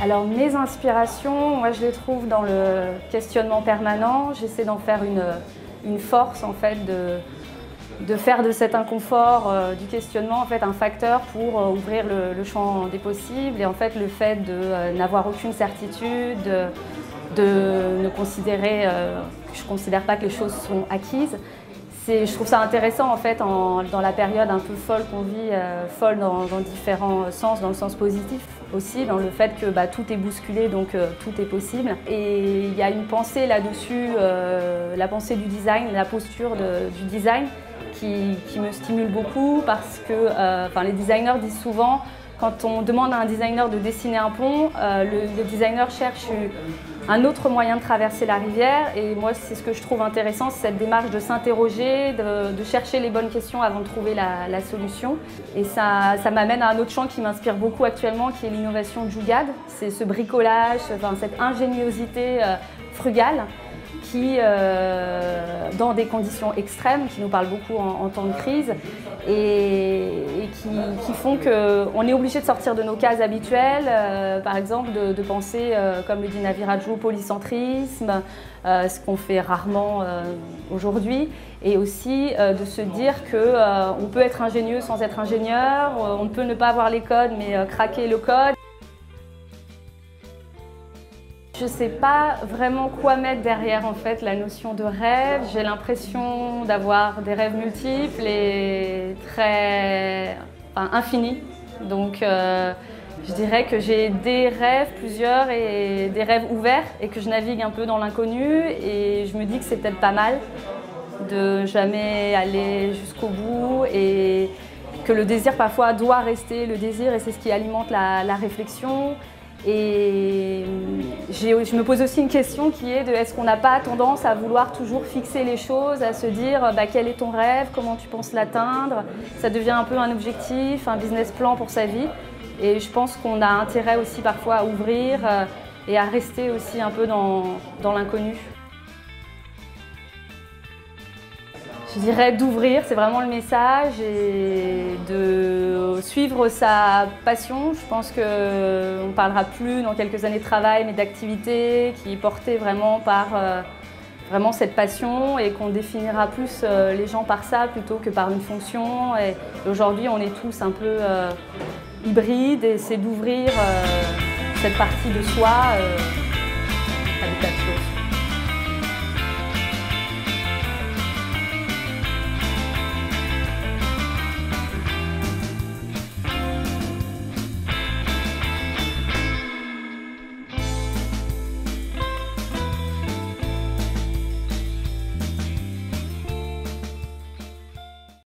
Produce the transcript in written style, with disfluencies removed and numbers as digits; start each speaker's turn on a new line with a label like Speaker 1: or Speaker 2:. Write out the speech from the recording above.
Speaker 1: Alors mes inspirations, moi je les trouve dans le questionnement permanent. J'essaie d'en faire une force en fait, de faire de cet inconfort du questionnement en fait, un facteur pour ouvrir le champ des possibles. Et en fait le fait de n'avoir aucune certitude, de ne considérer, je ne considère pas que les choses sont acquises. Je trouve ça intéressant en fait dans la période un peu folle qu'on vit, folle dans différents sens, dans le sens positif aussi, dans le fait que tout est bousculé, donc tout est possible. Et il y a une pensée là-dessus, la pensée du design, la posture du design qui me stimule beaucoup parce que les designers disent souvent, quand on demande à un designer de dessiner un pont, le designer cherche un autre moyen de traverser la rivière. Et moi, c'est ce que je trouve intéressant, c'est cette démarche de s'interroger, de chercher les bonnes questions avant de trouver la solution. Et ça m'amène à un autre champ qui m'inspire beaucoup actuellement, qui est l'innovation Jugaad. C'est ce bricolage, cette ingéniosité frugale qui, dans des conditions extrêmes, qui nous parlent beaucoup en temps de crise et qui font qu'on est obligé de sortir de nos cases habituelles, par exemple de penser, comme le dit Naviraju, au polycentrisme, ce qu'on fait rarement aujourd'hui, et aussi de se dire qu'on peut être ingénieux sans être ingénieur, on peut ne pas avoir les codes mais craquer le code. Je ne sais pas vraiment quoi mettre derrière en fait, la notion de rêve. J'ai l'impression d'avoir des rêves multiples et infinis. Donc je dirais que j'ai des rêves, plusieurs, et des rêves ouverts et que je navigue un peu dans l'inconnu. Et je me dis que c'est peut-être pas mal de jamais aller jusqu'au bout et que le désir parfois doit rester le désir et c'est ce qui alimente la réflexion. Et je me pose aussi une question qui est de est-ce qu'on n'a pas tendance à vouloir toujours fixer les choses, à se dire quel est ton rêve, comment tu penses l'atteindre. Ça devient un peu un objectif, un business plan pour sa vie. Et je pense qu'on a intérêt aussi parfois à ouvrir et à rester aussi un peu dans l'inconnu. Je dirais d'ouvrir, c'est vraiment le message, et de suivre sa passion. Je pense qu'on ne parlera plus dans quelques années de travail, mais d'activité qui est portée vraiment par vraiment cette passion et qu'on définira plus les gens par ça plutôt que par une fonction. Et aujourd'hui, on est tous un peu hybrides et c'est d'ouvrir cette partie de soi à des tas de choses.